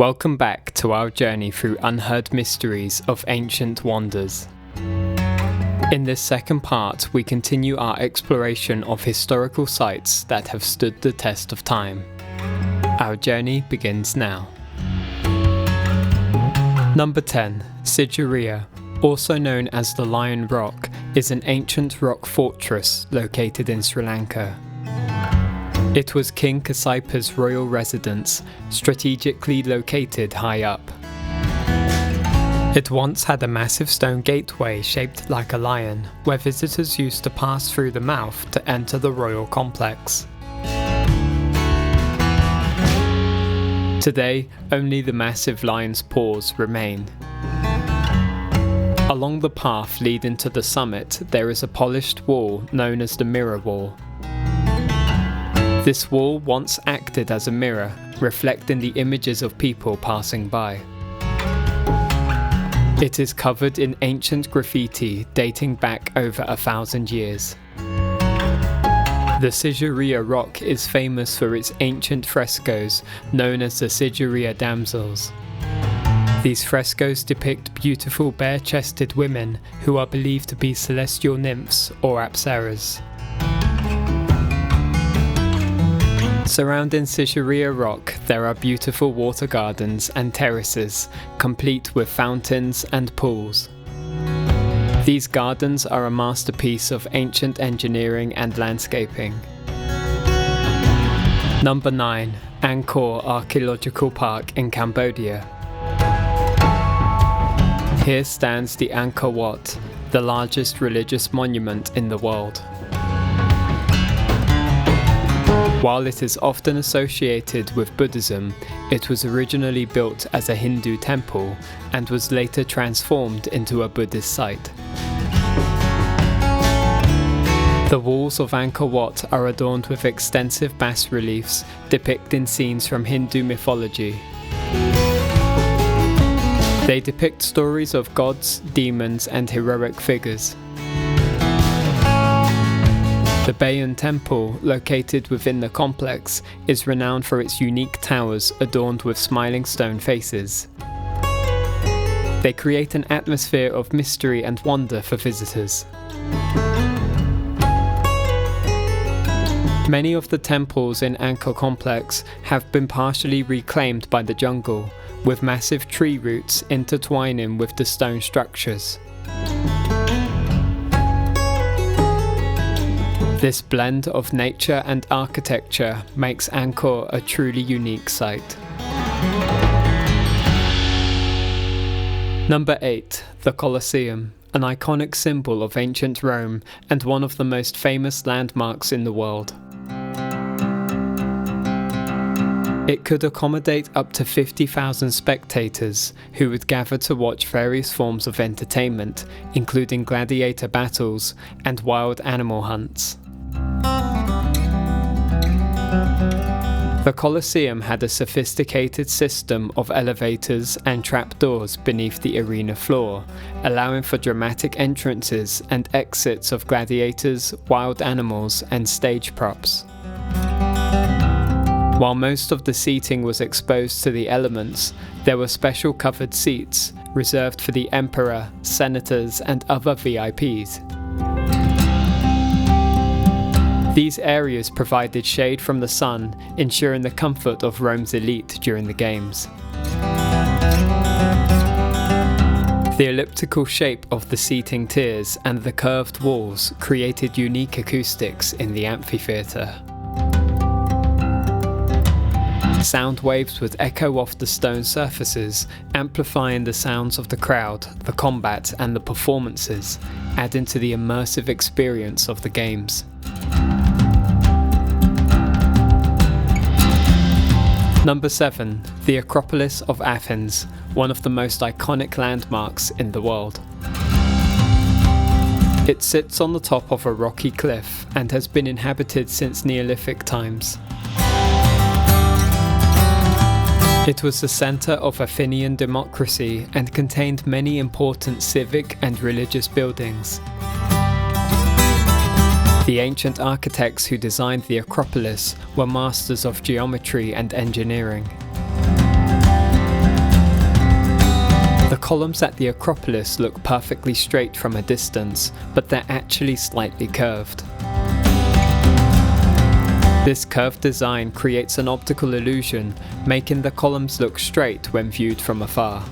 Welcome back to our journey through unheard mysteries of ancient wonders. In this second part, we continue our exploration of historical sites that have stood the test of time. Our journey begins now. Number 10. Sigiriya, also known as the Lion Rock, is an ancient rock fortress located in Sri Lanka. It was King Kasapa's royal residence, strategically located high up. It once had a massive stone gateway shaped like a lion, where visitors used to pass through the mouth to enter the royal complex. Today, only the massive lion's paws remain. Along the path leading to the summit, there is a polished wall known as the Mirror Wall. This wall once acted as a mirror, reflecting the images of people passing by. It is covered in ancient graffiti dating back over 1,000 years. The Sigiriya rock is famous for its ancient frescoes known as the Sigiriya damsels. These frescoes depict beautiful bare-chested women who are believed to be celestial nymphs or apsaras. Surrounding Sigiriya rock, there are beautiful water gardens and terraces, complete with fountains and pools. These gardens are a masterpiece of ancient engineering and landscaping. Number 9. Angkor Archaeological Park in Cambodia. Here stands the Angkor Wat, the largest religious monument in the world. While it is often associated with Buddhism, it was originally built as a Hindu temple and was later transformed into a Buddhist site. The walls of Angkor Wat are adorned with extensive bas-reliefs depicting scenes from Hindu mythology. They depict stories of gods, demons, and heroic figures. The Bayon Temple, located within the complex, is renowned for its unique towers adorned with smiling stone faces. They create an atmosphere of mystery and wonder for visitors. Many of the temples in Angkor complex have been partially reclaimed by the jungle, with massive tree roots intertwining with the stone structures. This blend of nature and architecture makes Angkor a truly unique site. Number 8. The Colosseum, an iconic symbol of ancient Rome and one of the most famous landmarks in the world. It could accommodate up to 50,000 spectators who would gather to watch various forms of entertainment, including gladiator battles and wild animal hunts. The Colosseum had a sophisticated system of elevators and trapdoors beneath the arena floor, allowing for dramatic entrances and exits of gladiators, wild animals, and stage props. While most of the seating was exposed to the elements, there were special covered seats reserved for the emperor, senators, and other VIPs. These areas provided shade from the sun, ensuring the comfort of Rome's elite during the games. The elliptical shape of the seating tiers and the curved walls created unique acoustics in the amphitheatre. Sound waves would echo off the stone surfaces, amplifying the sounds of the crowd, the combat, and the performances, adding to the immersive experience of the games. Number 7. The Acropolis of Athens, one of the most iconic landmarks in the world. It sits on the top of a rocky cliff and has been inhabited since Neolithic times. It was the centre of Athenian democracy and contained many important civic and religious buildings. The ancient architects who designed the Acropolis were masters of geometry and engineering. columns at the Acropolis look perfectly straight from a distance, but they're actually slightly curved. This curved design creates an optical illusion, making the columns look straight when viewed from afar.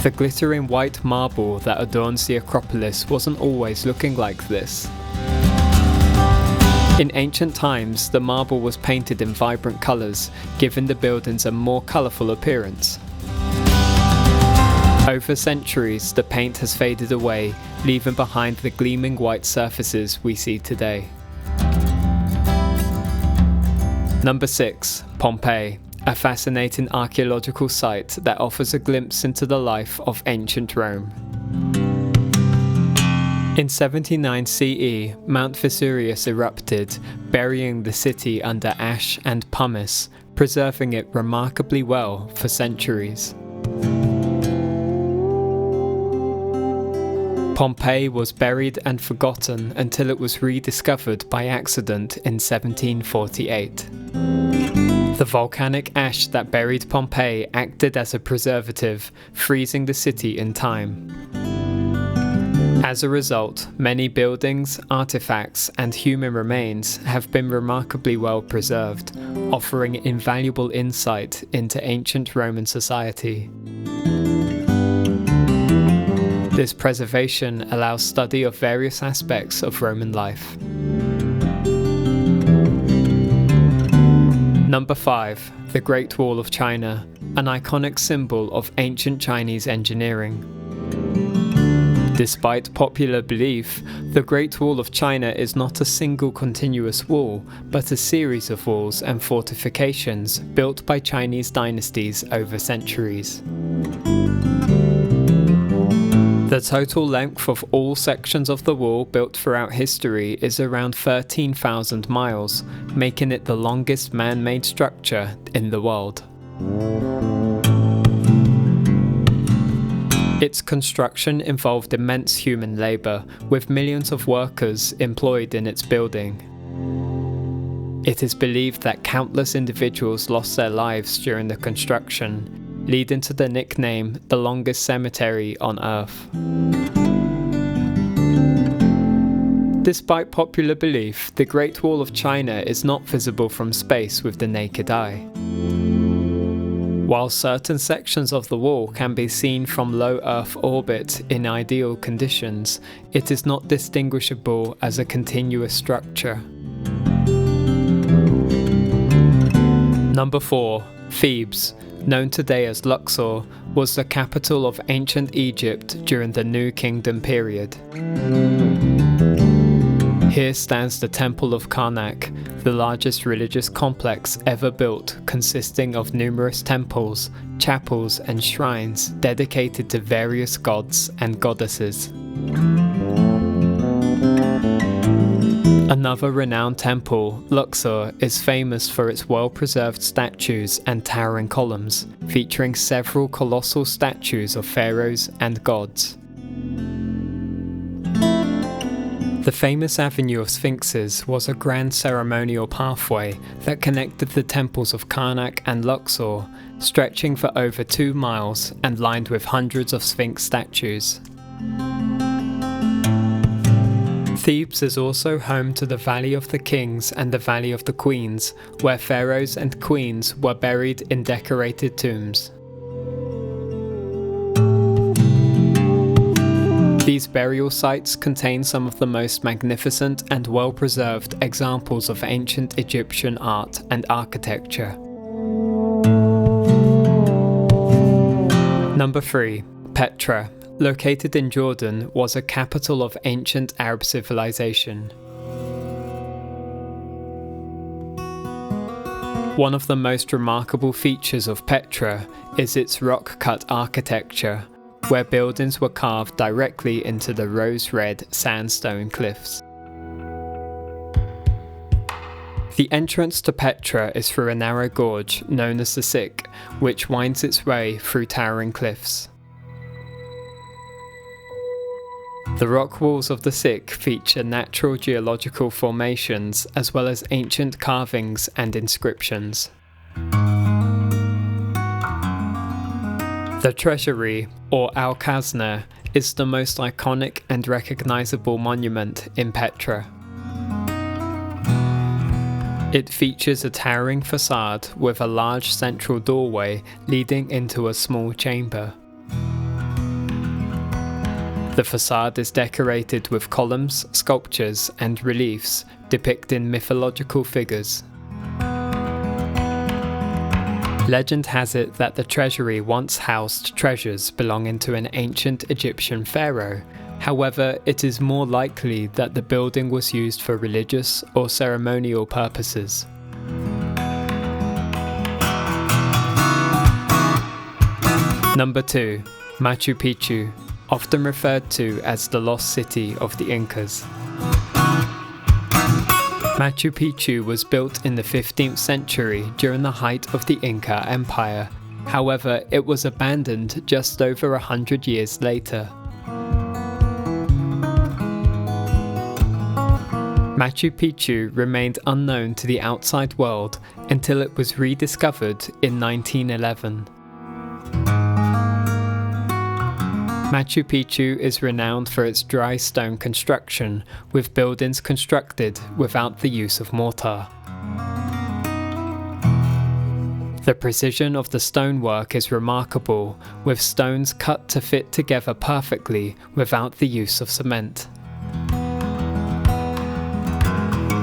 The glittering white marble that adorns the Acropolis wasn't always looking like this. In ancient times, the marble was painted in vibrant colours, giving the buildings a more colourful appearance. Over centuries, the paint has faded away, leaving behind the gleaming white surfaces we see today. Number 6. Pompeii, a fascinating archaeological site that offers a glimpse into the life of ancient Rome. In 79 CE, Mount Vesuvius erupted, burying the city under ash and pumice, preserving it remarkably well for centuries. Pompeii was buried and forgotten until it was rediscovered by accident in 1748. The volcanic ash that buried Pompeii acted as a preservative, freezing the city in time. As a result, many buildings, artifacts, and human remains have been remarkably well preserved, offering invaluable insight into ancient Roman society. This preservation allows study of various aspects of Roman life. Number 5. The Great Wall of China, an iconic symbol of ancient Chinese engineering. Despite popular belief, the Great Wall of China is not a single continuous wall, but a series of walls and fortifications built by Chinese dynasties over centuries. The total length of all sections of the wall built throughout history is around 13,000 miles, making it the longest man-made structure in the world. Its construction involved immense human labour, with millions of workers employed in its building. It is believed that countless individuals lost their lives during the construction, leading to the nickname the longest cemetery on Earth. Despite popular belief, the Great Wall of China is not visible from space with the naked eye. While certain sections of the wall can be seen from low Earth orbit in ideal conditions, it is not distinguishable as a continuous structure. Number 4. Thebes, known today as Luxor, was the capital of ancient Egypt during the New Kingdom period. Here stands the Temple of Karnak, the largest religious complex ever built, consisting of numerous temples, chapels, and shrines dedicated to various gods and goddesses. Another renowned temple, Luxor, is famous for its well-preserved statues and towering columns, featuring several colossal statues of pharaohs and gods. The famous Avenue of Sphinxes was a grand ceremonial pathway that connected the temples of Karnak and Luxor, stretching for over 2 miles and lined with hundreds of Sphinx statues. Thebes is also home to the Valley of the Kings and the Valley of the Queens, where pharaohs and queens were buried in decorated tombs. These burial sites contain some of the most magnificent and well-preserved examples of ancient Egyptian art and architecture. Number 3. Petra, located in Jordan, was a capital of ancient Arab civilization. One of the most remarkable features of Petra is its rock-cut architecture, where buildings were carved directly into the rose-red sandstone cliffs. The entrance to Petra is through a narrow gorge known as the Siq, which winds its way through towering cliffs. The rock walls of the Siq feature natural geological formations as well as ancient carvings and inscriptions. The treasury, or Al-Khazna, is the most iconic and recognizable monument in Petra. It features a towering facade with a large central doorway leading into a small chamber. The facade is decorated with columns, sculptures, and reliefs depicting mythological figures. Legend has it that the treasury once housed treasures belonging to an ancient Egyptian pharaoh. However, it is more likely that the building was used for religious or ceremonial purposes. Number 2. Machu Picchu, often referred to as the lost city of the Incas. Machu Picchu was built in the 15th century during the height of the Inca Empire. However, it was abandoned just over 100 years later. Machu Picchu remained unknown to the outside world until it was rediscovered in 1911. Machu Picchu is renowned for its dry stone construction, with buildings constructed without the use of mortar. The precision of the stonework is remarkable, with stones cut to fit together perfectly without the use of cement.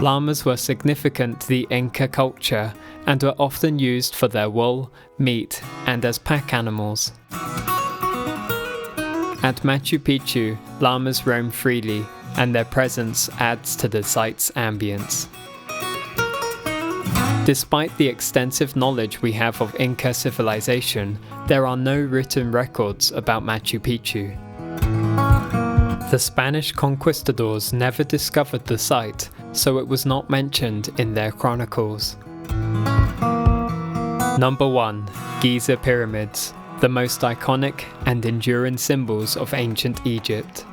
Llamas were significant to the Inca culture and were often used for their wool, meat, and as pack animals. At Machu Picchu, llamas roam freely, and their presence adds to the site's ambience. Despite the extensive knowledge we have of Inca civilization, there are no written records about Machu Picchu. The Spanish conquistadors never discovered the site, so it was not mentioned in their chronicles. Number 1. Giza Pyramids, the most iconic and enduring symbols of ancient Egypt.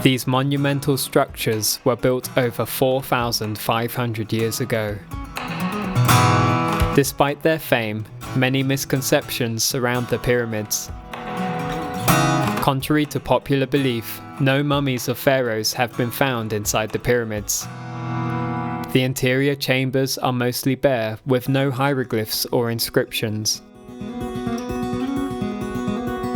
These monumental structures were built over 4,500 years ago. Despite their fame, many misconceptions surround the pyramids. Contrary to popular belief, no mummies of pharaohs have been found inside the pyramids. The interior chambers are mostly bare, with no hieroglyphs or inscriptions.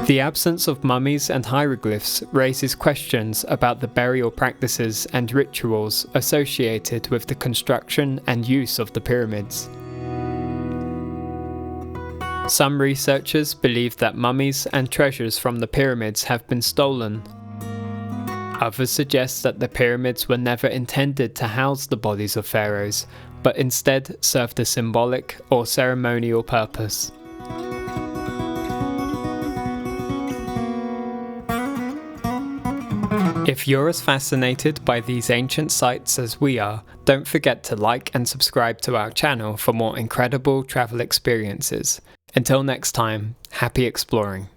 The absence of mummies and hieroglyphs raises questions about the burial practices and rituals associated with the construction and use of the pyramids. Some researchers believe that mummies and treasures from the pyramids have been stolen. Others suggest that the pyramids were never intended to house the bodies of pharaohs, but instead served a symbolic or ceremonial purpose. If you're as fascinated by these ancient sites as we are, don't forget to like and subscribe to our channel for more incredible travel experiences. Until next time, happy exploring.